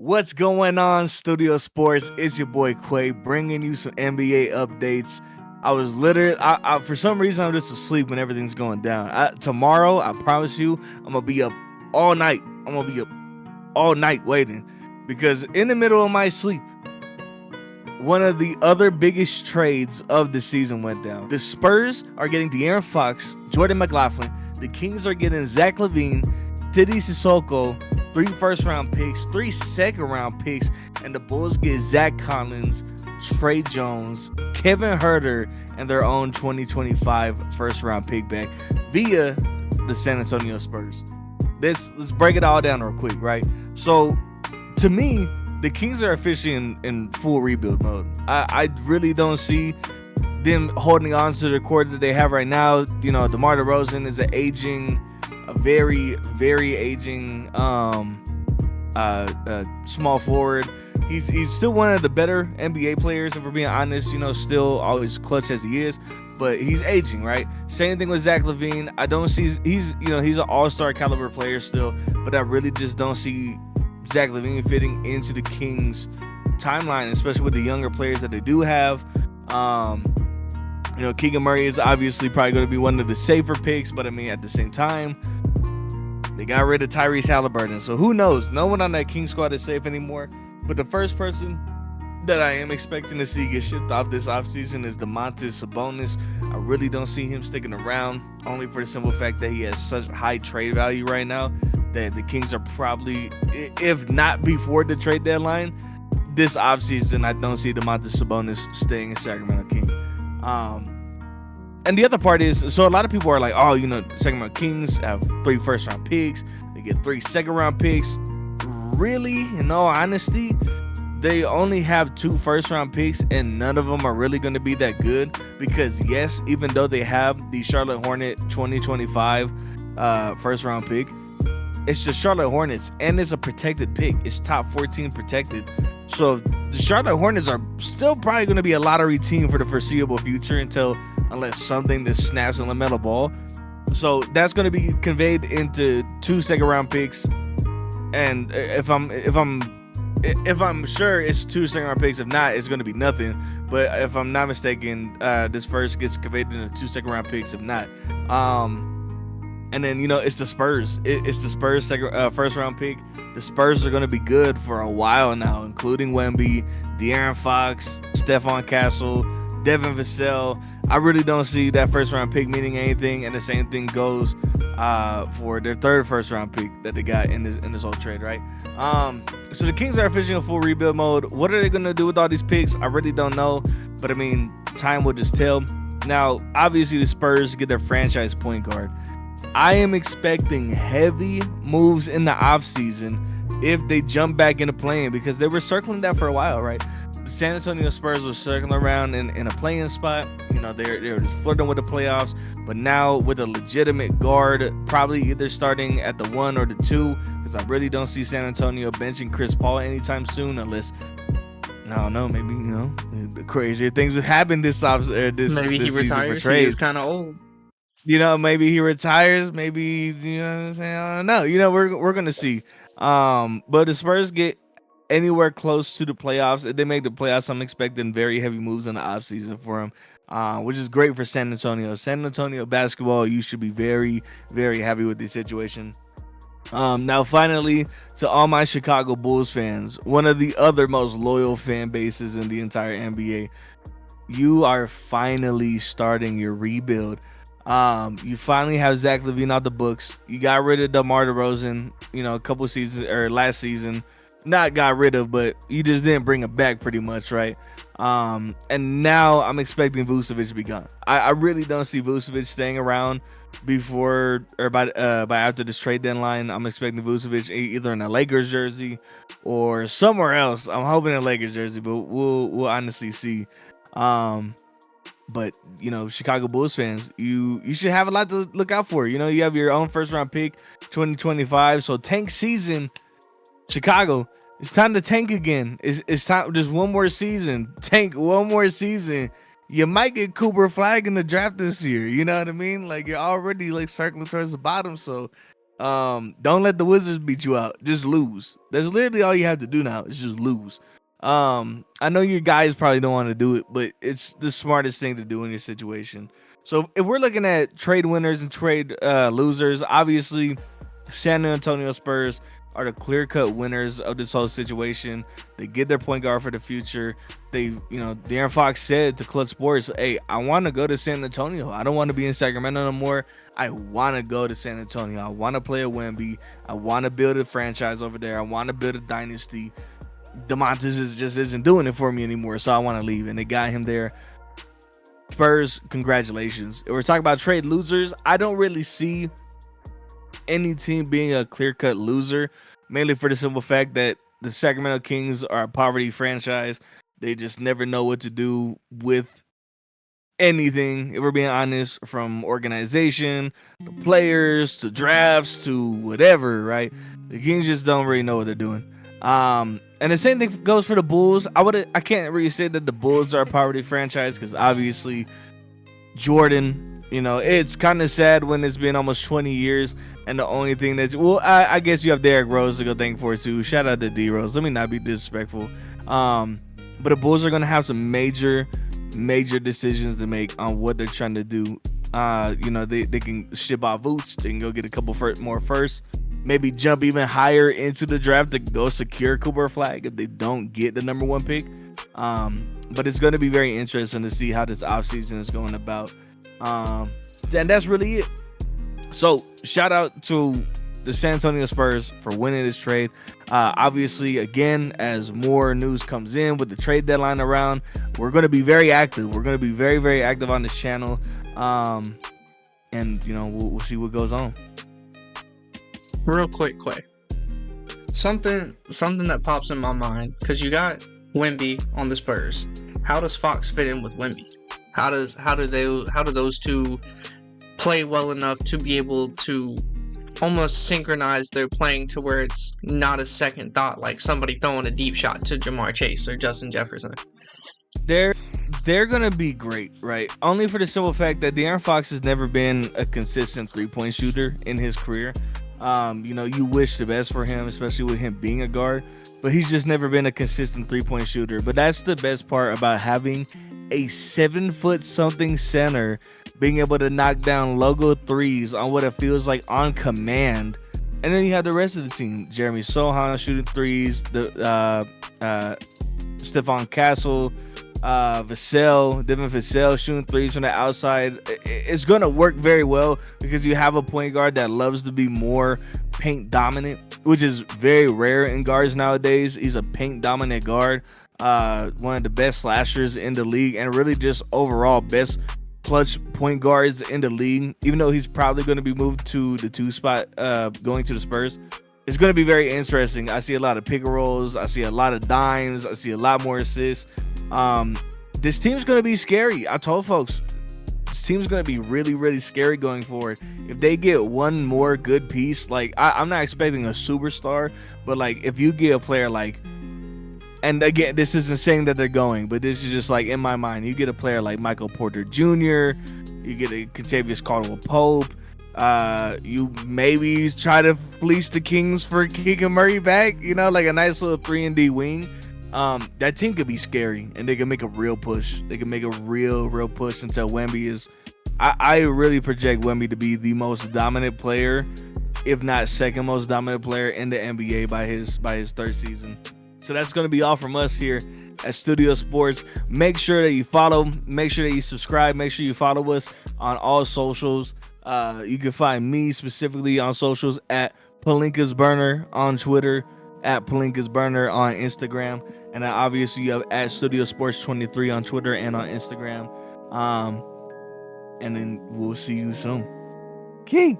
What's going on, Studio Sports? It's your boy Quay bringing you some NBA updates. I was literally, for some reason, I'm just asleep when everything's going down. Tomorrow, I promise you, I'm gonna be up all night. I'm gonna be up all night waiting because in the middle of my sleep, one of the other biggest trades of the season went down. The Spurs are getting De'Aaron Fox, Jordan McLaughlin. The Kings are getting Zach LaVine, Teddy Sissoko, 3 first-round picks, 3 second-round picks, and the Bulls get Zach Collins, Trey Jones, Kevin Huerter, and their own 2025 first-round pick back via the San Antonio Spurs. Let's break it all down real quick, right? So, to me, the Kings are officially in full rebuild mode. I really don't see them holding on to the core that they have right now. You know, DeMar DeRozan is a very, very aging small forward. He's still one of the better NBA players, if we're being honest. You know, still always clutch as he is, but he's aging, right? Same thing with Zach LaVine. I don't see he's an all-star caliber player still, but I really just don't see Zach LaVine fitting into the Kings timeline, especially with the younger players that they do have. Keegan Murray is obviously probably going to be one of the safer picks, but I mean, at the same time, they got rid of Tyrese Halliburton, so who knows? No one on that Kings squad is safe anymore. But the first person that I am expecting to see get shipped off this offseason is Domantas Sabonis. I really don't see him sticking around, only for the simple fact that he has such high trade value right now that the Kings are probably, if not before the trade deadline, this offseason, I don't see Domantas Sabonis staying in Sacramento King. And the other part is, so a lot of people are like, oh, Sacramento Kings have 3 first-round picks. They get 3 second-round picks. Really, in all honesty, they only have 2 first-round picks, and none of them are really going to be that good. Because, yes, even though they have the Charlotte Hornet 2025 first-round pick, it's the Charlotte Hornets, and it's a protected pick. It's top 14 protected. So the Charlotte Hornets are still probably going to be a lottery team for the foreseeable future unless something that snaps in the metal ball. So that's going to be conveyed into 2 second-round picks. And if I'm sure it's 2 second-round picks, if not, it's going to be nothing. But if I'm not mistaken, this first gets conveyed into 2 second-round picks, if not. And then, it's the Spurs. It's the Spurs first-round pick. The Spurs are going to be good for a while now, including Wemby, De'Aaron Fox, Stephon Castle, Devin Vassell. I really don't see that first-round pick meaning anything, and the same thing goes for their 3rd first-round pick that they got in this whole trade, right? So the Kings are officially in full rebuild mode. What are they going to do with all these picks? I really don't know, but I mean, time will just tell. Now, obviously, the Spurs get their franchise point guard. I am expecting heavy moves in the offseason if they jump back into playing, because they were circling that for a while, right? The San Antonio Spurs were circling around in a playing spot. They were just flirting with the playoffs, but now with a legitimate guard, probably either starting at the 1 or the 2, because I really don't see San Antonio benching Chris Paul anytime soon, unless, I don't know, maybe, the crazier things have happened this Maybe he retires. He is kind of old. Maybe he retires. Maybe, you know what I'm saying? I don't know. We're gonna see. But the Spurs get anywhere close to the playoffs. If they make the playoffs, I'm expecting very heavy moves in the offseason for them, which is great for San Antonio. San Antonio basketball, you should be very, very happy with this situation. Now, finally, to all my Chicago Bulls fans, one of the other most loyal fan bases in the entire NBA, you are finally starting your rebuild. You finally have Zach LaVine out the books. You got rid of DeMar DeRozan, a couple seasons or last season. Not got rid of, but you just didn't bring him back pretty much, right? And now I'm expecting Vucevic to be gone. I really don't see Vucevic staying around before or by after this trade deadline. I'm expecting Vucevic either in a Lakers jersey or somewhere else. I'm hoping a Lakers jersey, but we'll honestly see. But Chicago Bulls fans, you should have a lot to look out for. You have your own first-round pick, 2025. So tank season, Chicago. It's time to tank again. It's time, just one more season. Tank one more season. You might get Cooper Flag in the draft this year. You know what I mean? Like, you're already circling towards the bottom. So Don't let the Wizards beat you out. Just lose. That's literally all you have to do now. Is just lose. I know you guys probably don't want to do it, but it's the smartest thing to do in your situation. So if we're looking at trade winners and trade losers, obviously San Antonio Spurs are the clear-cut winners of this whole situation. They get their point guard for the future. De'Aaron Fox said to Clutch Sports, "Hey, I want to go to San Antonio. I don't want to be in Sacramento no more. I want to go to San Antonio. I want to play at Wemby. I want to build a franchise over there. I want to build a dynasty. DeMontis just isn't doing it for me anymore, so I want to leave." And they got him there. Spurs, congratulations. If we're talking about trade losers, I don't really see any team being a clear-cut loser, mainly for the simple fact that the Sacramento Kings are a poverty franchise. They just never know what to do with anything, if we're being honest, from organization to players to drafts to whatever, right? The Kings just don't really know what they're doing. And the same thing goes for the Bulls. I can't really say that the Bulls are a poverty franchise because obviously Jordan, it's kind of sad when it's been almost 20 years and the only thing I guess you have Derrick Rose to go thank for too. Shout out to D Rose. Let me not be disrespectful. But the Bulls are going to have some major decisions to make on what they're trying to do. They can ship off Boots. They can go get a couple more firsts. Maybe jump even higher into the draft to go secure Cooper Flag if they don't get the number 1 pick. But it's going to be very interesting to see how this offseason is going about. And that's really it. So shout out to the San Antonio Spurs for winning this trade. Obviously, again, as more news comes in with the trade deadline around, we're going to be very active. We're going to be very, very active on this channel. And, we'll see what goes on. Real quick. Something that pops in my mind, because you got Wemby on the Spurs. How does Fox fit in with Wemby? How do those two play well enough to be able to almost synchronize their playing to where it's not a second thought, like somebody throwing a deep shot to Jamar Chase or Justin Jefferson? They're gonna be great, right? Only for the simple fact that De'Aaron Fox has never been a consistent 3-point shooter in his career. You wish the best for him, especially with him being a guard, but he's just never been a consistent 3-point shooter. But that's the best part about having a 7-foot something center being able to knock down logo threes on what it feels like on command. And then you have the rest of the team: Jeremy Sohan shooting threes, Stephon Castle, Devin Vassell shooting threes from the outside. It's going to work very well because you have a point guard that loves to be more paint dominant, which is very rare in guards nowadays. He's a paint dominant guard, one of the best slashers in the league, and really just overall best clutch point guards in the league. Even though he's probably going to be moved to the 2 spot, going to the Spurs. It's going to be very interesting. I see a lot of pick and rolls. I see a lot of dimes. I see a lot more assists. This team's going to be scary. I told folks, this team's going to be really, really scary going forward. If they get one more good piece, like I'm not expecting a superstar, but like if you get a player like, and again, this isn't saying that they're going, but this is just like in my mind, you get a player like Michael Porter Jr., you get a Kentavious Caldwell-Pope, you maybe try to fleece the Kings for Keegan Murray back, like a nice little 3-and-D wing. That team could be scary, and they can make a real push. They can make a real push until Wemby is. I really project Wemby to be the most dominant player, if not second most dominant player in the NBA by his 3rd season. So that's going to be all from us here at Studio Sports. Make sure that you follow. Make sure that you subscribe. Make sure you follow us on all socials. You can find me specifically on socials at Palinka's Burner on Twitter, at Palinka's Burner on Instagram, and then obviously you have at Studio Sports 23 on Twitter and on Instagram. And then we'll see you soon. Key.